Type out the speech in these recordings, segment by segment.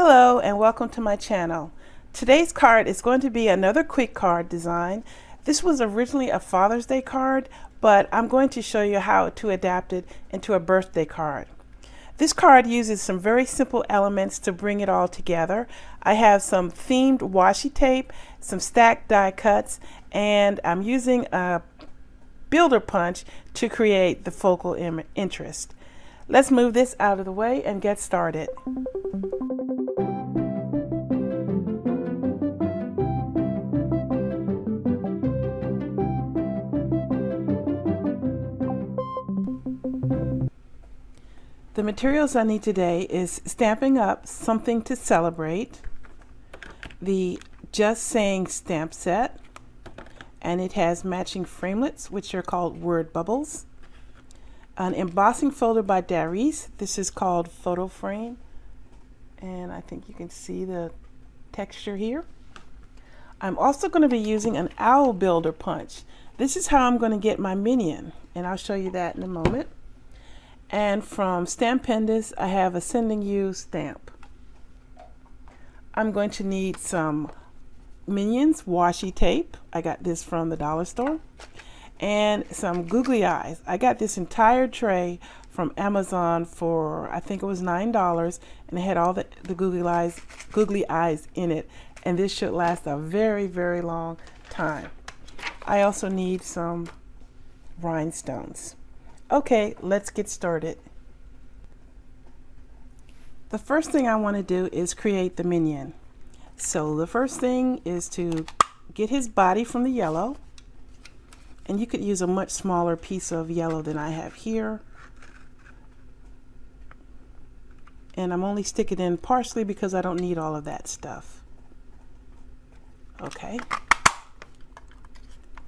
Hello and welcome to my channel. Today's card is going to be another quick card design. This was originally a Father's Day card, but I'm going to show you how to adapt it into a birthday card. This card uses some very simple elements to bring it all together. I have some themed washi tape, some stacked die cuts, and I'm using a builder punch to create the focal interest. Let's move this out of the way and get started. The materials I need today is Stampin Up Something to Celebrate, the Just Saying stamp set, and it has matching framelits, which are called Word Bubbles, an embossing folder by Darice. This is called Photo Frame, and I think you can see the texture here. I'm also going to be using an Owl Builder punch. This is how I'm going to get my minion, and I'll show you that in a moment. And from Stampendous, I have a Sending You stamp. I'm going to need some Minions washi tape. I got this from the dollar store. And some googly eyes. I got this entire tray from Amazon for, I think it was $9, and it had all the googly eyes in it. And this should last a very, very long time. I also need some rhinestones. Okay, let's get started. The first thing I want to do is create the minion. So the first thing is to get his body from the yellow. And you could use a much smaller piece of yellow than I have here. And I'm only sticking in partially because I don't need all of that stuff. Okay.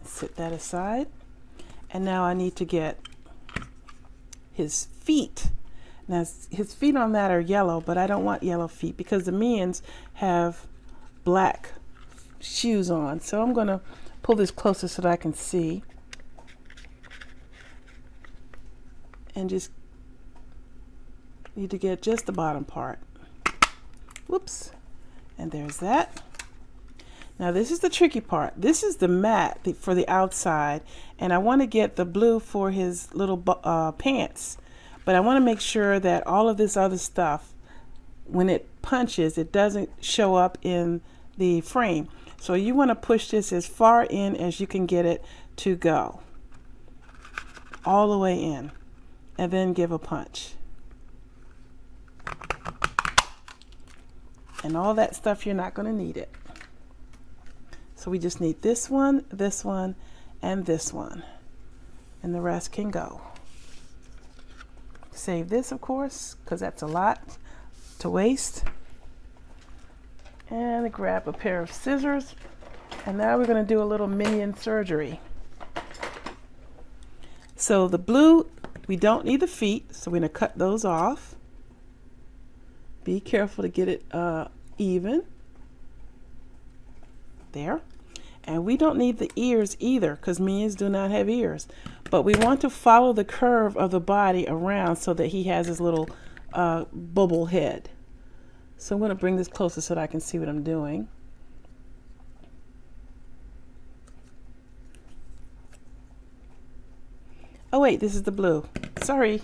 Set that aside. And now I need to get his feet. Now his feet on that are yellow, but I don't want yellow feet because the minions have black shoes on. So I'm going to pull this closer so that I can see. And just need to get just the bottom part. Whoops. And there's that. Now this is the tricky part. This is the matte for the outside, and I want to get the blue for his little pants. But I want to make sure that all of this other stuff, when it punches, it doesn't show up in the frame. So you want to push this as far in as you can get it to go. All the way in. And then give a punch. And all that stuff, you're not going to need it. So we just need this one, and this one. And the rest can go. Save this, of course, because that's a lot to waste. And grab a pair of scissors. And now we're going to do a little minion surgery. So the blue, we don't need the feet, so we're going to cut those off. Be careful to get it even. There. And we don't need the ears either because minions do not have ears. But we want to follow the curve of the body around so that he has his little bubble head. So I'm going to bring this closer so that I can see what I'm doing. Oh wait, this is the blue. Sorry.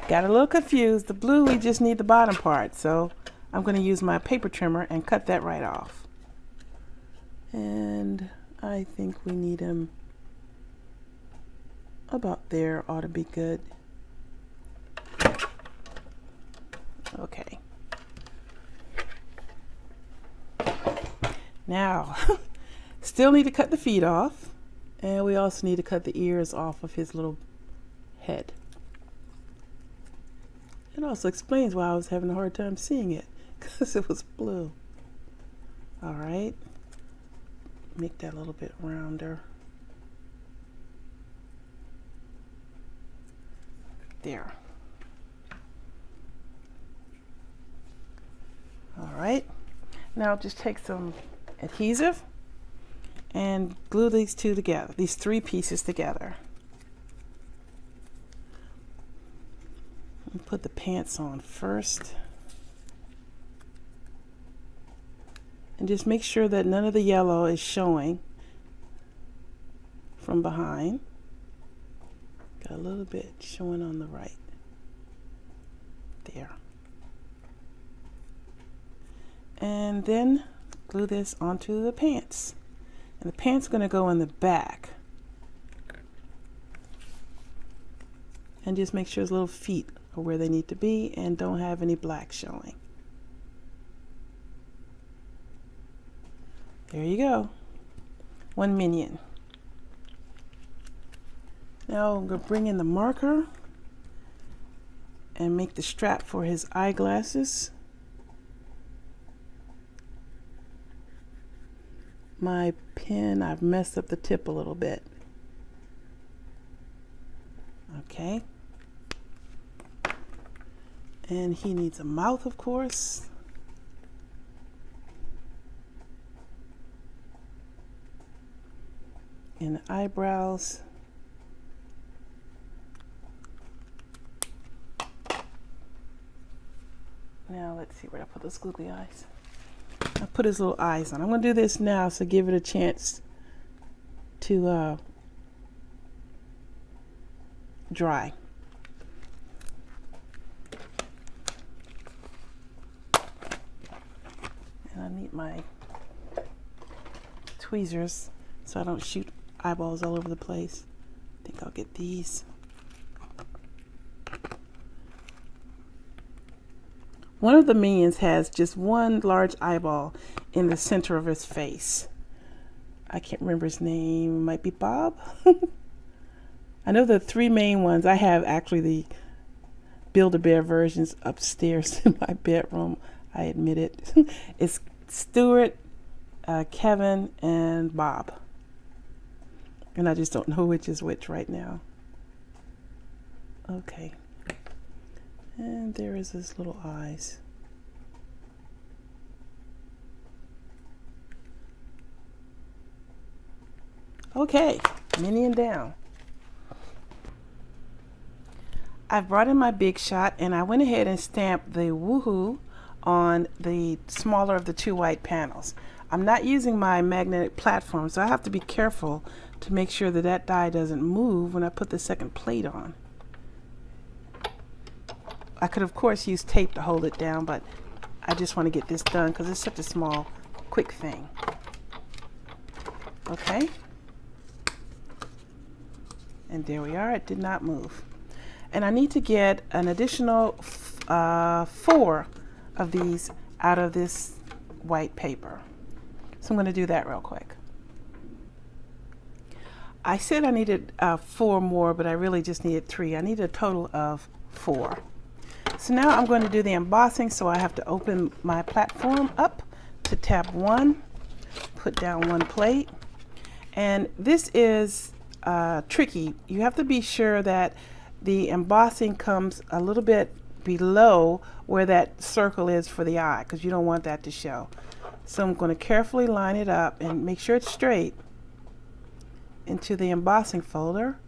Got a little confused. The blue, we just need the bottom part. So I'm going to use my paper trimmer and cut that right off. And I think we need him about there. Ought to be good. Okay. Now, still need to cut the feet off. And we also need to cut the ears off of his little head. It also explains why I was having a hard time seeing it, because it was blue. All right. Make that a little bit rounder. There. All right. Now just take some adhesive and glue these two together, these three pieces together. Put the pants on first. And just make sure that none of the yellow is showing from behind. Got a little bit showing on the right. There. And then glue this onto the pants. And the pants are going to go in the back. And just make sure his little feet are where they need to be and don't have any black showing. There you go. One minion. Now I'm going to bring in the marker and make the strap for his eyeglasses. My pen, I've messed up the tip a little bit. Okay. And he needs a mouth, of course. And the eyebrows. Now let's see where I put those googly eyes. I'll put his little eyes on. I'm going to do this now, so give it a chance to dry. And I need my tweezers so I don't shoot eyeballs all over the place. I think I'll get these. One of the minions has just one large eyeball in the center of his face. I can't remember his name. It might be Bob. I know the three main ones. I have actually the Build-A-Bear versions upstairs in my bedroom. I admit it. It's Stuart, Kevin, and Bob. And I just don't know which is which right now. Okay. And there is his little eyes. Okay, minion down. I've brought in my Big Shot and I went ahead and stamped the woohoo on the smaller of the two white panels. I'm not using my magnetic platform, so I have to be careful to make sure that that die doesn't move when I put the second plate on. I could of course use tape to hold it down, but I just want to get this done because it's such a small, quick thing. Okay. And there we are. It did not move. And I need to get an additional 4 of these out of this white paper. So I'm going to do that real quick. I said I needed 4 more, but I really just needed 3. I need a total of 4. So now I'm going to do the embossing, so I have to open my platform up to tab 1, put down 1 plate. And this is tricky. You have to be sure that the embossing comes a little bit below where that circle is for the eye, because you don't want that to show. So I'm going to carefully line it up and make sure it's straight into the embossing folder.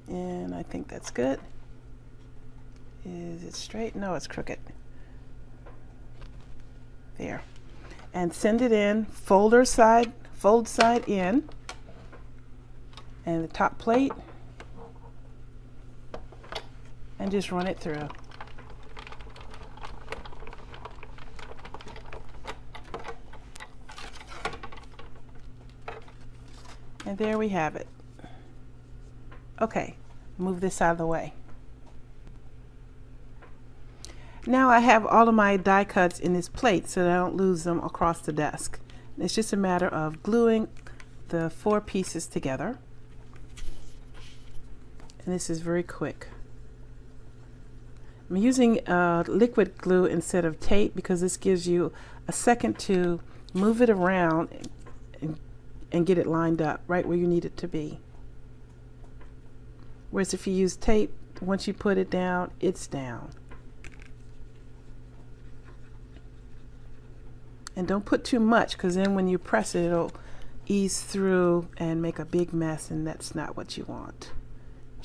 And I think that's good. Is it straight? No, it's crooked. There. And send it in, fold side in, and the top plate, and just run it through. And there we have it. Okay, move this out of the way. Now I have all of my die cuts in this plate so that I don't lose them across the desk. It's just a matter of gluing the 4 pieces together. And this is very quick. I'm using liquid glue instead of tape because this gives you a second to move it around and get it lined up right where you need it to be. Whereas if you use tape, once you put it down, it's down. And don't put too much, because then when you press it, it'll ease through and make a big mess, and that's not what you want.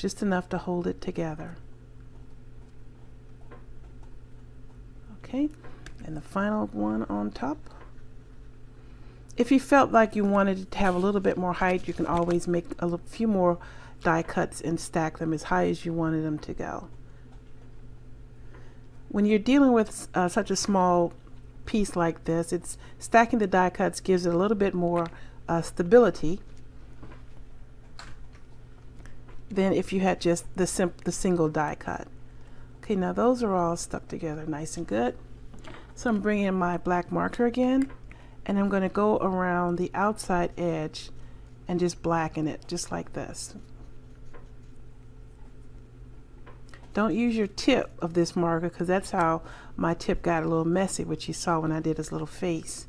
just enough to hold it together. Okay, and the final one on top. If you felt like you wanted it to have a little bit more height, you can always make a few more die cuts and stack them as high as you wanted them to go. When you're dealing with such a small piece like this, it's stacking the die cuts gives it a little bit more stability than if you had just the single die cut. Okay, now those are all stuck together nice and good. So I'm bringing in my black marker again, and I'm going to go around the outside edge and just blacken it just like this. Don't use your tip of this marker, because that's how my tip got a little messy, which you saw when I did his little face.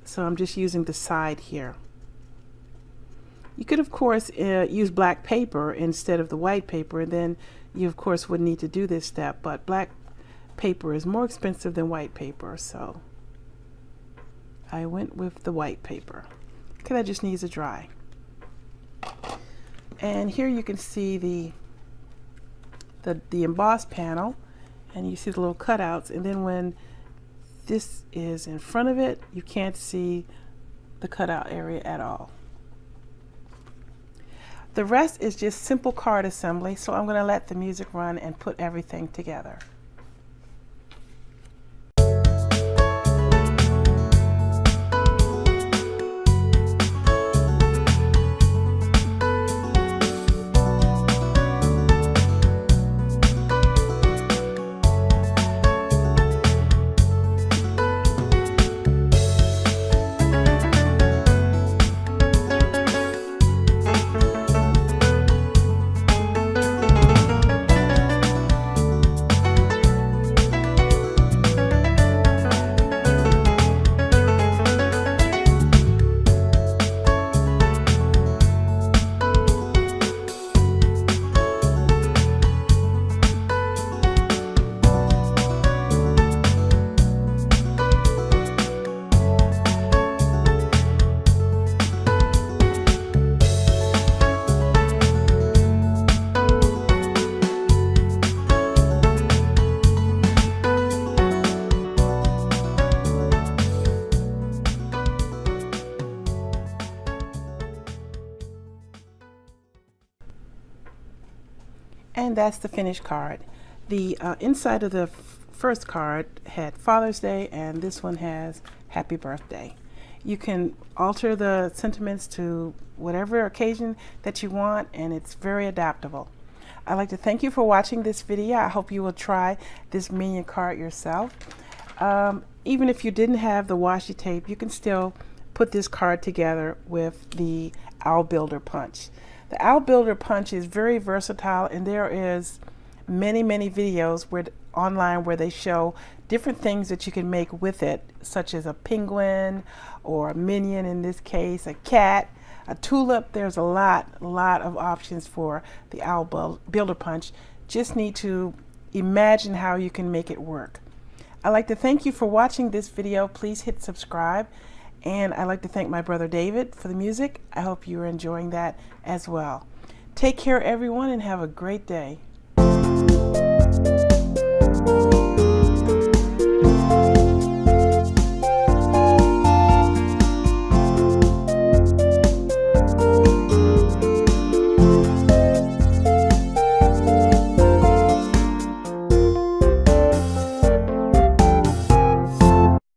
So I'm just using the side here. You could of course use black paper instead of the white paper, and then you of course would need to do this step, but black paper is more expensive than white paper, so I went with the white paper. Okay, that just needs to dry. And here you can see the embossed panel, and you see the little cutouts, and then when this is in front of it, you can't see the cutout area at all. The rest is just simple card assembly, so I'm going to let the music run and put everything together. And that's the finished card. The inside of the first card had Father's Day, and this one has Happy Birthday. You can alter the sentiments to whatever occasion that you want, and it's very adaptable. I'd like to thank you for watching this video. I hope you will try this minion card yourself. Even if you didn't have the washi tape, you can still put this card together with the Owl Builder punch. The Owl Builder punch is very versatile, and there is many videos online where they show different things that you can make with it, such as a penguin or a minion, in this case a cat, a tulip. There's a lot of options for the Owl Builder punch. Just need to imagine how you can make it work. I'd like to thank you for watching this video. Please hit subscribe. And I'd like to thank my brother David for the music. I hope you're enjoying that as well. Take care, everyone, and have a great day.